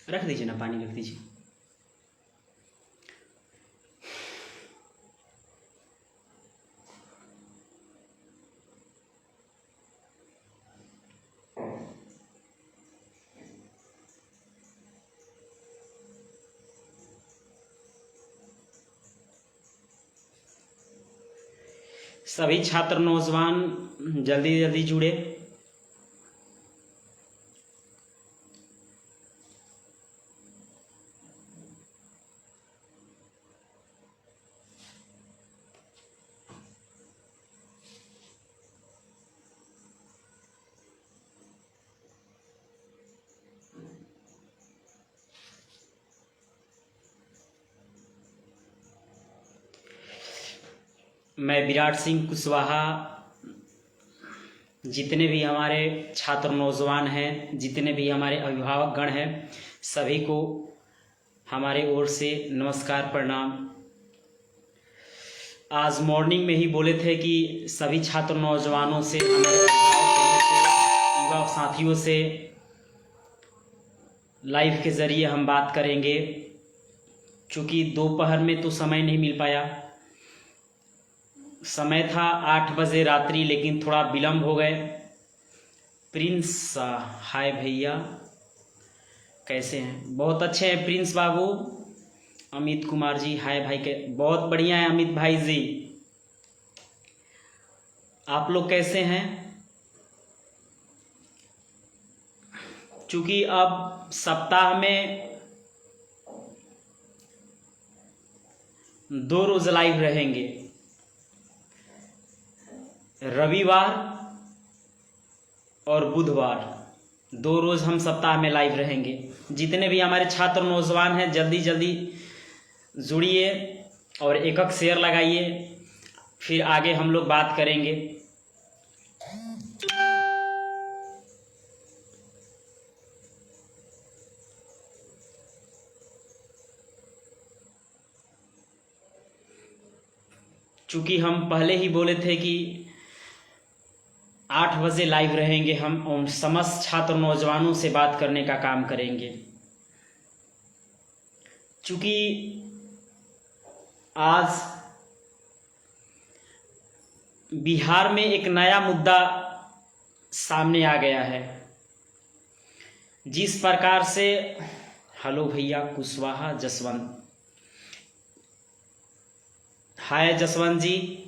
रख दीजिए ना, पानी रख दीजिए। सभी छात्र नौजवान जल्दी जल्दी जुड़े। मैं विराट सिंह कुशवाहा, जितने भी हमारे छात्र नौजवान हैं, जितने भी हमारे अभिभावक गण हैं, सभी को हमारे ओर से नमस्कार प्रणाम। आज मॉर्निंग में ही बोले थे कि सभी छात्र नौजवानों से, हमारे युवा साथियों से लाइव के ज़रिए हम बात करेंगे। चूँकि दोपहर में तो समय नहीं मिल पाया, समय था 8 बजे रात्रि, लेकिन थोड़ा विलम्ब हो गए। प्रिंस, हाय भैया, कैसे हैं? बहुत अच्छे हैं प्रिंस बाबू। अमित कुमार जी, हाय भाई, के बहुत बढ़िया है अमित भाई जी। आप लोग कैसे हैं? चूँकि अब सप्ताह में 2 रोज लाइव रहेंगे, रविवार और बुधवार, 2 रोज हम सप्ताह में लाइव रहेंगे। जितने भी हमारे छात्र नौजवान हैं, जल्दी जल्दी जुड़िए और एक शेयर लगाइए, फिर आगे हम लोग बात करेंगे। चूँकि हम पहले ही बोले थे कि 8 बजे लाइव रहेंगे हम, और समस्त छात्र नौजवानों से बात करने का काम करेंगे। चूँकि आज बिहार में एक नया मुद्दा सामने आ गया है। जिस प्रकार से, हेलो भैया कुशवाहा जसवंत, हाय जसवंत जी।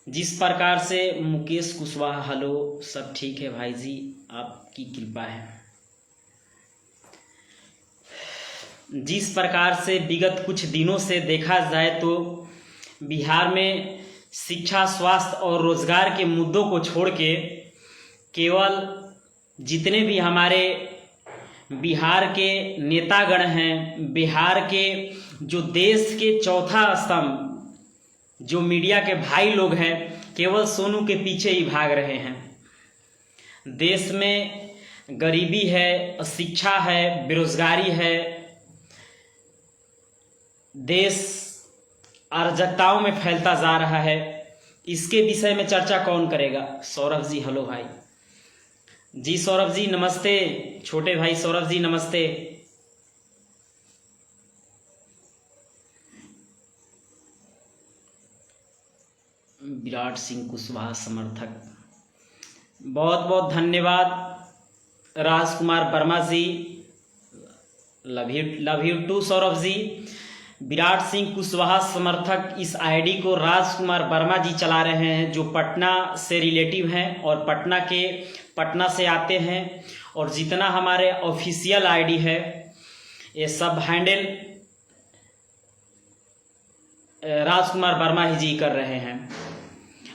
जिस प्रकार से मुकेश कुशवाहा, हेलो, सब ठीक है भाई जी, आपकी कृपा है। जिस प्रकार से विगत कुछ दिनों से देखा जाए तो बिहार में शिक्षा, स्वास्थ्य और रोजगार के मुद्दों को छोड़ के केवल जितने भी हमारे बिहार के नेतागण हैं, बिहार के जो देश के चौथा स्तंभ, जो मीडिया के भाई लोग हैं, केवल सोनू के पीछे ही भाग रहे हैं। देश में गरीबी है, अशिक्षा है, बेरोजगारी है, देश अराजकताओं में फैलता जा रहा है। इसके विषय में चर्चा कौन करेगा? सौरभ जी, हेलो भाई जी। सौरभ जी नमस्ते, छोटे भाई सौरभ जी नमस्ते। विराट सिंह कुशवाहा समर्थक, बहुत बहुत धन्यवाद। राजकुमार वर्मा जी, love you to Saurabh ji. Virat Singh Kushwaha समर्थक, इस आईडी को राजकुमार वर्मा जी चला रहे हैं, जो पटना से रिलेटिव हैं और पटना से आते हैं। और जितना हमारे ऑफिशियल आईडी है, ये सब हैंडल राजकुमार वर्मा ही जी कर रहे हैं।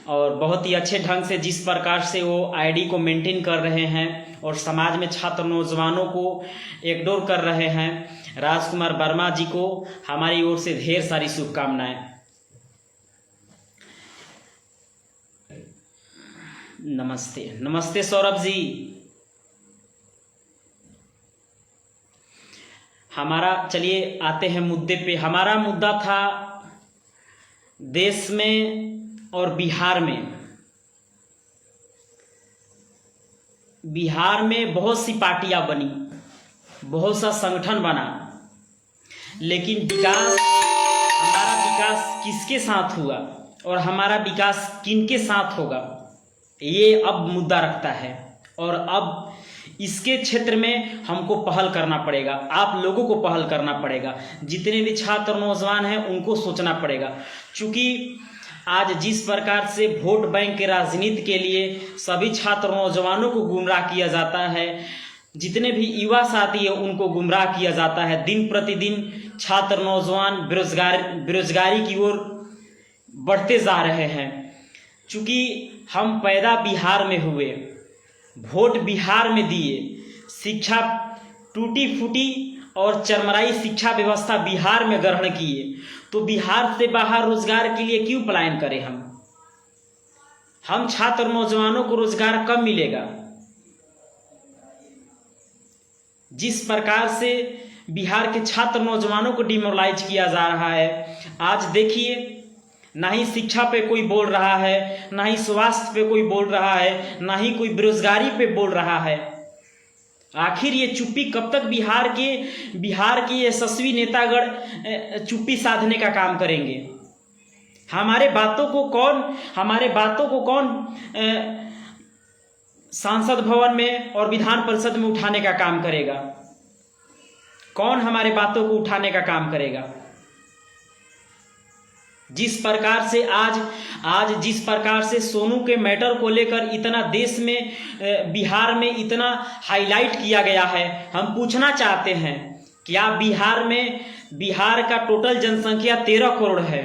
और बहुत ही अच्छे ढंग से जिस प्रकार से वो आईडी को मेंटेन कर रहे हैं और समाज में छात्र नौजवानों को एकडोर कर रहे हैं, राजकुमार वर्मा जी को हमारी ओर से ढेर सारी शुभकामनाएं। नमस्ते, नमस्ते सौरभ जी। हमारा, चलिए आते हैं मुद्दे पे। हमारा मुद्दा था देश में और बिहार में बिहार में बहुत सी पार्टियां बनी, बहुत सा संगठन बना, लेकिन हमारा विकास किसके साथ हुआ और हमारा विकास किनके साथ होगा, ये अब मुद्दा रखता है। और अब इसके क्षेत्र में हमको पहल करना पड़ेगा, आप लोगों को पहल करना पड़ेगा, जितने भी छात्र नौजवान हैं उनको सोचना पड़ेगा। क्योंकि आज जिस प्रकार से वोट बैंक के राजनीति के लिए सभी छात्र नौजवानों को गुमराह किया जाता है, जितने भी युवा साथी हैं उनको गुमराह किया जाता है, दिन प्रतिदिन छात्र नौजवान बेरोजगारी की ओर बढ़ते जा रहे हैं। चूँकि हम पैदा बिहार में हुए, वोट बिहार में दिए, शिक्षा टूटी फूटी और चरमराई शिक्षा व्यवस्था बिहार में ग्रहण किए, तो बिहार से बाहर रोजगार के लिए क्यों पलायन करें हम छात्र नौजवानों को रोजगार कब मिलेगा? जिस प्रकार से बिहार के छात्र नौजवानों को डिमोरलाइज किया जा रहा है, आज देखिए, ना ही शिक्षा पे कोई बोल रहा है, ना ही स्वास्थ्य पे कोई बोल रहा है, ना ही कोई बेरोजगारी पे बोल रहा है। आखिर ये चुप्पी कब तक बिहार के यशस्वी नेतागण चुप्पी साधने का काम करेंगे? हमारे बातों को कौन सांसद भवन में और विधान परिषद में उठाने का काम करेगा? कौन हमारे बातों को उठाने का काम करेगा? जिस प्रकार से आज जिस प्रकार से सोनू के मैटर को लेकर इतना देश में, बिहार में इतना हाईलाइट किया गया है, हम पूछना चाहते हैं, क्या बिहार का टोटल जनसंख्या 13 करोड़ है?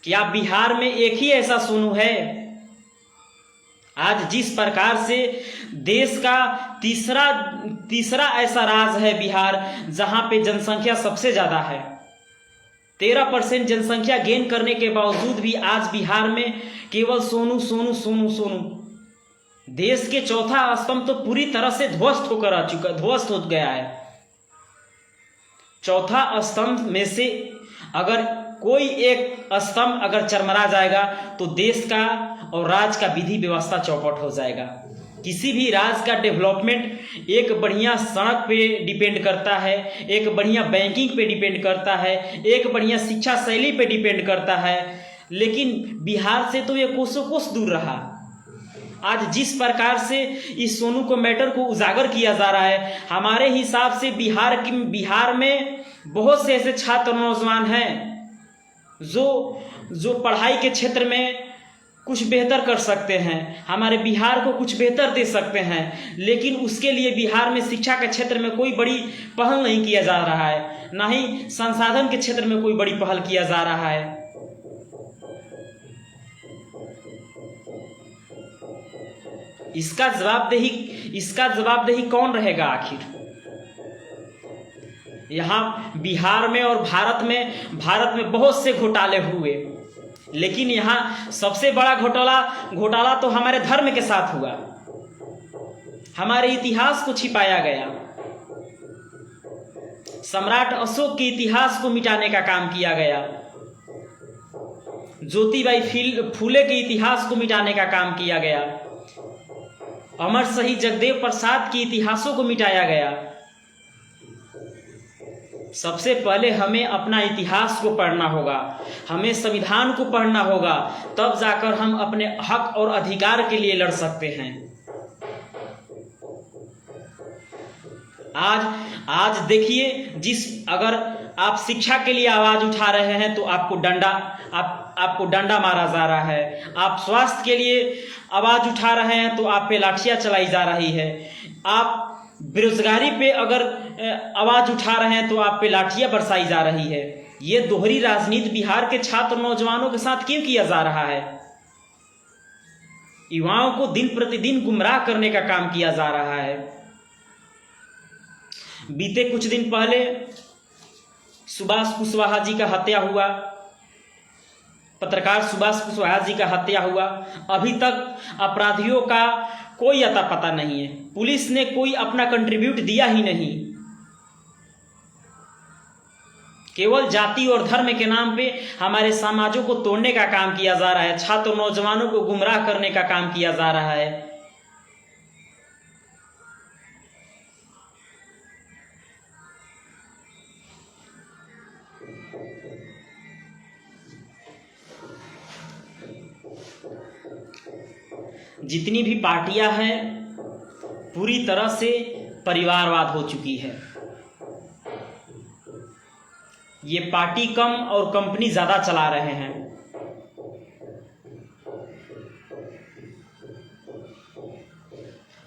क्या बिहार में एक ही ऐसा सोनू है? आज जिस प्रकार से देश का तीसरा ऐसा राज्य है बिहार, जहां पे जनसंख्या सबसे ज्यादा है, 13% जनसंख्या गेन करने के बावजूद भी आज बिहार में केवल सोनू सोनू सोनू सोनू। देश के चौथा स्तंभ तो पूरी तरह से ध्वस्त हो गया है। चौथा स्तंभ में से अगर कोई एक स्तंभ अगर चरमरा जाएगा तो देश का और राज्य का विधि व्यवस्था चौपट हो जाएगा। किसी भी राज्य का डेवलपमेंट एक बढ़िया सड़क पे डिपेंड करता है, एक बढ़िया बैंकिंग पे डिपेंड करता है, एक बढ़िया शिक्षा शैली पे डिपेंड करता है, लेकिन बिहार से तो ये कोसों कोस दूर रहा। आज जिस प्रकार से इस सोनू को मैटर को उजागर किया जा रहा है, हमारे हिसाब से बिहार में बहुत से ऐसे छात्र नौजवान हैं जो पढ़ाई के क्षेत्र में कुछ बेहतर कर सकते हैं, हमारे बिहार को कुछ बेहतर दे सकते हैं, लेकिन उसके लिए बिहार में शिक्षा के क्षेत्र में कोई बड़ी पहल नहीं किया जा रहा है, ना ही संसाधन के क्षेत्र में कोई बड़ी पहल किया जा रहा है। इसका जवाबदेही कौन रहेगा आखिर? यहाँ बिहार में और भारत में बहुत से घोटाले हुए, लेकिन यहाँ सबसे बड़ा घोटाला तो हमारे धर्म के साथ हुआ। हमारे इतिहास को छिपाया गया, सम्राट अशोक के इतिहास को मिटाने का काम किया गया, ज्योतिबाई फूले के इतिहास को मिटाने का काम किया गया, अमर शहीद जगदेव प्रसाद के इतिहासों को मिटाया गया। सबसे पहले हमें अपना इतिहास को पढ़ना होगा, हमें संविधान को पढ़ना होगा, तब जाकर हम अपने हक और अधिकार के लिए लड़ सकते हैं। आज देखिए, अगर आप शिक्षा के लिए आवाज उठा रहे हैं तो आपको डंडा मारा जा रहा है, आप स्वास्थ्य के लिए आवाज उठा रहे हैं तो आप पे लाठियां चलाई जा रही है, आप बेरोजगारी पे अगर आवाज उठा रहे हैं तो आप पे लाठियां बरसाई जा रही है। ये दोहरी राजनीति बिहार के छात्र नौजवानों के साथ क्यों किया जा रहा है? युवाओं को दिन प्रतिदिन गुमराह करने का काम किया जा रहा है। बीते कुछ दिन पहले सुभाष कुशवाहा जी का हत्या हुआ, पत्रकार सुभाष कुशवाहा जी का हत्या हुआ। अभी तक अपराधियों का कोई अता पता नहीं है, पुलिस ने कोई अपना कंट्रीब्यूट दिया ही नहीं। केवल जाति और धर्म के नाम पे हमारे समाजों को तोड़ने का काम किया जा रहा है, छात्र नौजवानों को गुमराह करने का काम किया जा रहा है। जितनी भी पार्टियां हैं पूरी तरह से परिवारवाद हो चुकी है। ये पार्टी कम और कंपनी ज़्यादा चला रहे हैं।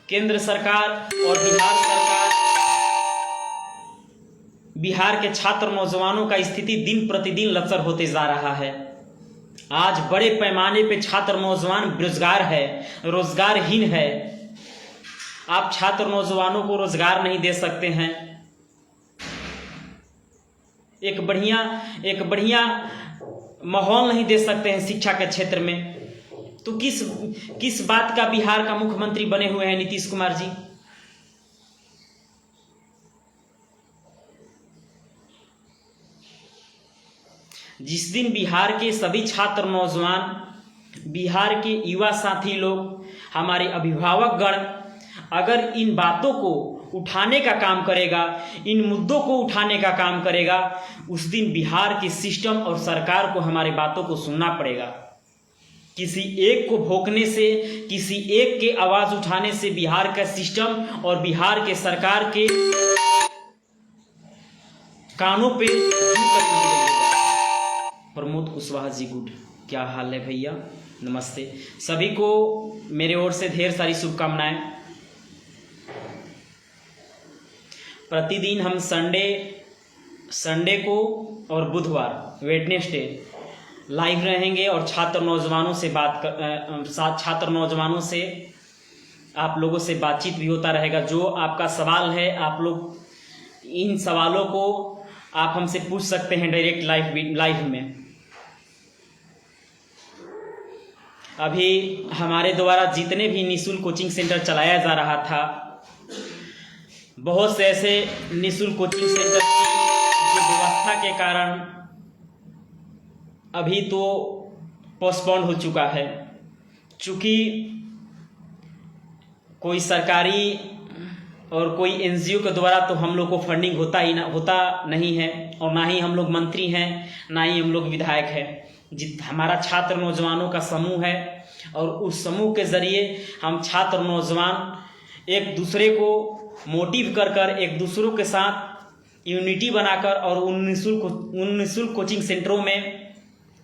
केंद्र सरकार और बिहार सरकार, बिहार के छात्र नौजवानों का स्थिति दिन प्रतिदिन लचर होते जा रहा है। आज बड़े पैमाने पे छात्र नौजवान बेरोजगार है, रोजगारहीन है। आप छात्र नौजवानों को रोजगार नहीं दे सकते हैं, एक बढ़िया माहौल नहीं दे सकते हैं शिक्षा के क्षेत्र में, तो किस बात का बिहार का मुख्यमंत्री बने हुए हैं नीतीश कुमार जी? जिस दिन बिहार के सभी छात्र नौजवान, बिहार के युवा साथी लोग, हमारे अभिभावक गण अगर इन बातों को उठाने का काम करेगा, इन मुद्दों को उठाने का काम करेगा, उस दिन बिहार के सिस्टम और सरकार को हमारी बातों को सुनना पड़ेगा। किसी एक को भोंकने से, किसी एक के आवाज उठाने से बिहार का सिस्टम और बिहार के सरकार के कानों पे प्रमोद कुशवाहा जी गुड, क्या हाल है भैया? नमस्ते सभी को, मेरे ओर से ढेर सारी शुभकामनाएं। प्रतिदिन हम संडे को और बुधवार वेडनेसडे लाइव रहेंगे और छात्र नौजवानों से आप लोगों से बातचीत भी होता रहेगा। जो आपका सवाल है, आप लोग इन सवालों को आप हमसे पूछ सकते हैं डायरेक्ट लाइव में। अभी हमारे द्वारा जितने भी निःशुल्क कोचिंग सेंटर चलाया जा रहा था, बहुत से ऐसे निःशुल्क कोचिंग सेंटर की व्यवस्था के कारण अभी तो पोस्टपोन हो चुका है। चूँकि कोई सरकारी और कोई एनजीओ के द्वारा तो हम लोग को फंडिंग होता नहीं है, और ना ही हम लोग मंत्री हैं, ना ही हम लोग विधायक हैं। हमारा छात्र नौजवानों का समूह है और उस समूह के ज़रिए हम छात्र नौजवान एक दूसरे को मोटिव कर एक दूसरों के साथ यूनिटी बनाकर और उन निःशुल्क कोचिंग सेंटरों में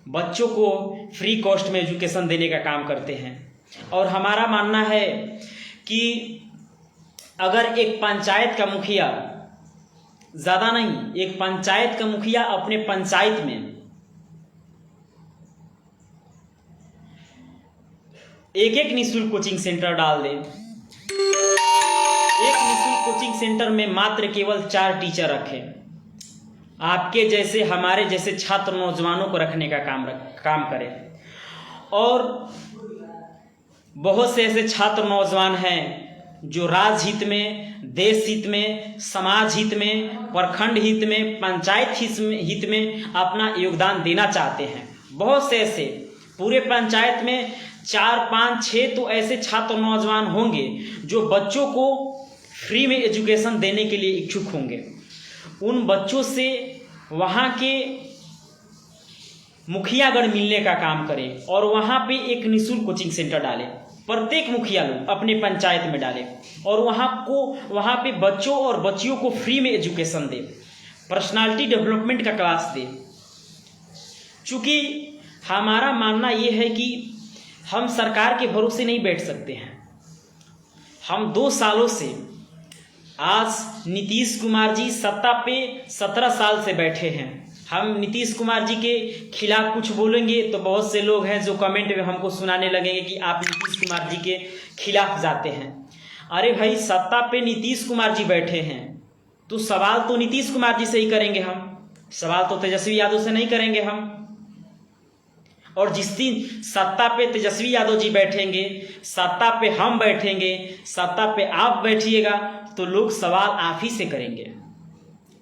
बच्चों को फ्री कॉस्ट में एजुकेशन देने का काम करते हैं। और हमारा मानना है कि अगर एक पंचायत का मुखिया, ज़्यादा नहीं, एक पंचायत का मुखिया अपने पंचायत में एक निःशुल्क कोचिंग सेंटर डाल दे, एक निःशुल्क कोचिंग सेंटर में मात्र केवल 4 टीचर रखें, आपके जैसे, हमारे जैसे छात्र नौजवानों को रखने का काम करें। और बहुत से ऐसे छात्र नौजवान हैं जो राजहित में, देश हित में, समाज हित में, प्रखंड हित में, पंचायत हित में अपना योगदान देना चाहते हैं। बहुत से ऐसे पूरे पंचायत में 4, 5, 6 तो ऐसे छात्र नौजवान होंगे जो बच्चों को फ्री में एजुकेशन देने के लिए इच्छुक होंगे। उन बच्चों से वहाँ के मुखियागण मिलने का काम करें और वहाँ पे एक निःशुल्क कोचिंग सेंटर डालें। प्रत्येक मुखिया लोग अपने पंचायत में डालें और वहाँ पे बच्चों और बच्चियों को फ्री में एजुकेशन दें, पर्सनालिटी डेवलपमेंट का क्लास दें। चूँकि हमारा मानना ये है कि हम सरकार के भरोसे नहीं बैठ सकते हैं। हम 2 सालों से, आज नीतीश कुमार जी सत्ता पे 17 साल से बैठे हैं। हम नीतीश कुमार जी के खिलाफ कुछ बोलेंगे तो बहुत से लोग हैं जो कमेंट में हमको सुनाने लगेंगे कि आप नीतीश कुमार जी के खिलाफ जाते हैं। अरे भाई, सत्ता पे नीतीश कुमार जी बैठे हैं तो सवाल तो नीतीश कुमार जी से ही करेंगे हम, सवाल तो तेजस्वी यादव से नहीं करेंगे हम। और जिस दिन सत्ता पे तेजस्वी यादव जी बैठेंगे, सत्ता पे हम बैठेंगे, सत्ता पे आप बैठिएगा, तो लोग सवाल आप ही से करेंगे।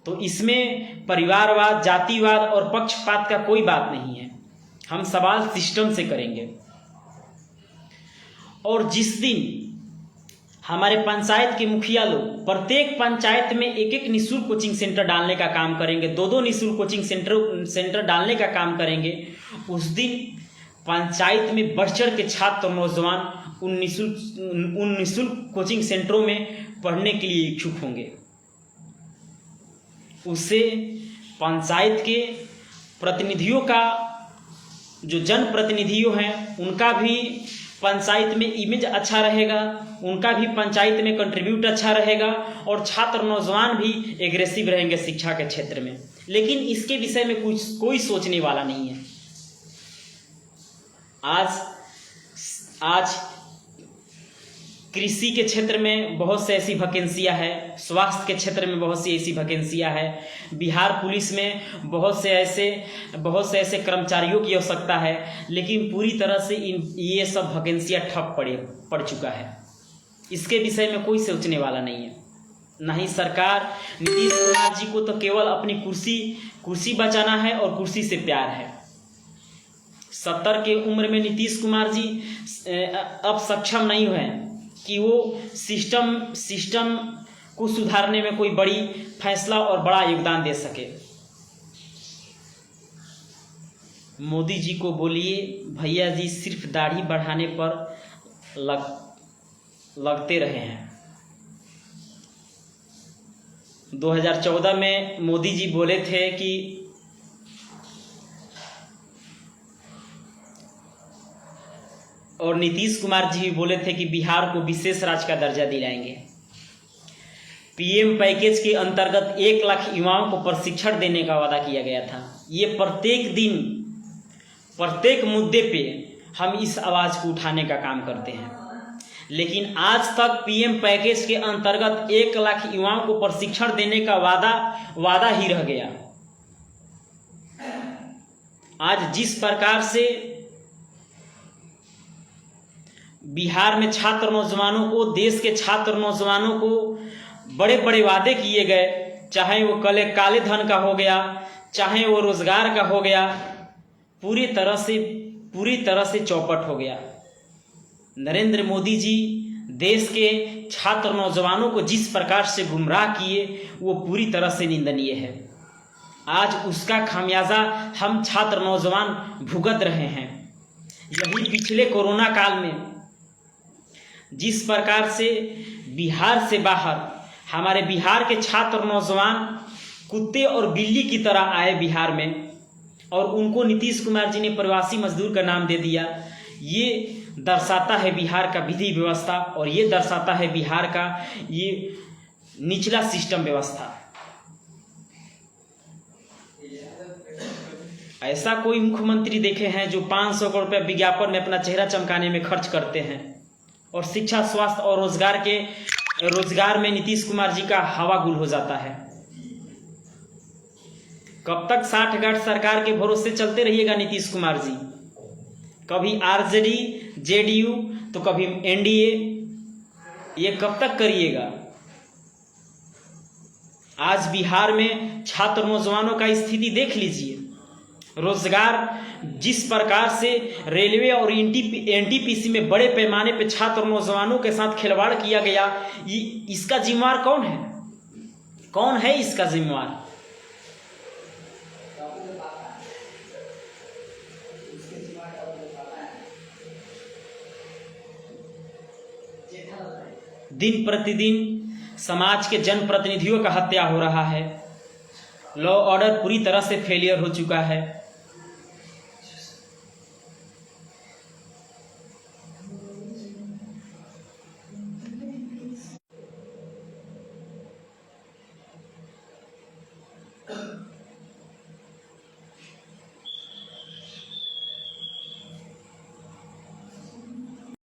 तो इसमें परिवारवाद, जातिवाद और पक्षपात का कोई बात नहीं है। हम सवाल सिस्टम से करेंगे। और जिस दिन हमारे पंचायत के मुखिया लोग प्रत्येक पंचायत में एक निःशुल्क कोचिंग सेंटर डालने का काम करेंगे, 2 निःशुल्क कोचिंग सेंटर डालने का काम करेंगे, उस दिन पंचायत में बढ़ चढ़ के छात्र नौजवान उन निःशुल्क कोचिंग सेंटरों में पढ़ने के लिए इच्छुक होंगे। उससे पंचायत के प्रतिनिधियों का, जो जनप्रतिनिधियों हैं, उनका भी पंचायत में इमेज अच्छा रहेगा, उनका भी पंचायत में कंट्रीब्यूट अच्छा रहेगा और छात्र नौजवान भी एग्रेसिव रहेंगे शिक्षा के क्षेत्र में। लेकिन इसके विषय में कोई सोचने वाला नहीं है। आज कृषि के क्षेत्र में बहुत से ऐसी वैकेंसियां हैं, स्वास्थ्य के क्षेत्र में बहुत सी ऐसी वैकेंसियां हैं, बिहार पुलिस में बहुत से ऐसे कर्मचारियों की आवश्यकता है, लेकिन पूरी तरह से ये सब वैकेंसियां ठप पड़ चुका है। इसके विषय में कोई सोचने वाला नहीं है। ना ही सरकार, नीतीश कुमार जी को तो केवल अपनी कुर्सी बचाना है और कुर्सी से प्यार है। 70 की उम्र में नीतीश कुमार जी अब सक्षम नहीं हुए कि वो सिस्टम को सुधारने में कोई बड़ी फैसला और बड़ा योगदान दे सके। मोदी जी को बोलिए, भैया जी सिर्फ दाढ़ी बढ़ाने पर लगते रहे हैं। 2014 में मोदी जी बोले थे कि और नीतीश कुमार जी भी बोले थे कि बिहार को विशेष राज्य का दर्जा दिलाएंगे। पीएम पैकेज के अंतर्गत 1 लाख युवाओं को प्रशिक्षण देने का वादा किया गया था। ये प्रत्येक दिन, प्रत्येक मुद्दे पे हम इस आवाज़ को उठाने का काम करते हैं, लेकिन आज तक पीएम पैकेज के अंतर्गत 1 लाख युवाओं को प्रशिक्षण देने का वादा ही रह गया। आज जिस प्रकार से बिहार में छात्र नौजवानों को, देश के छात्र नौजवानों को बड़े बड़े वादे किए गए, चाहे वो काले धन का हो गया, चाहे वो रोजगार का हो गया, पूरी तरह से चौपट हो गया। नरेंद्र मोदी जी देश के छात्र नौजवानों को जिस प्रकार से गुमराह किए, वो पूरी तरह से निंदनीय है। आज उसका खामियाजा हम छात्र नौजवान भुगत रहे हैं। यही पिछले कोरोना काल में जिस प्रकार से बिहार से बाहर हमारे बिहार के छात्र नौजवान कुत्ते और बिल्ली की तरह आए बिहार में, और उनको नीतीश कुमार जी ने प्रवासी मजदूर का नाम दे दिया। ये दर्शाता है बिहार का विधि व्यवस्था, और ये दर्शाता है बिहार का ये निचला सिस्टम व्यवस्था। ऐसा कोई मुख्यमंत्री देखे हैं जो 500 करोड़ रुपया विज्ञापन में अपना चेहरा चमकाने में खर्च करते हैं, और शिक्षा, स्वास्थ्य और रोजगार में नीतीश कुमार जी का हवा गुल हो जाता है। कब तक 60-गांठ सरकार के भरोसे चलते रहिएगा नीतीश कुमार जी? कभी आरजेडी, जेडीयू तो कभी एनडीए, ये कब तक करिएगा? आज बिहार में छात्र नौजवानों का स्थिति देख लीजिए। रोजगार जिस प्रकार से रेलवे और एनटीपीसी में बड़े पैमाने पर छात्र नौजवानों के साथ खिलवाड़ किया गया, इसका जिम्मेवार कौन है? कौन है इसका जिम्मेवार? दिन प्रतिदिन समाज के जनप्रतिनिधियों का हत्या हो रहा है। लॉ ऑर्डर पूरी तरह से फेलियर हो चुका है।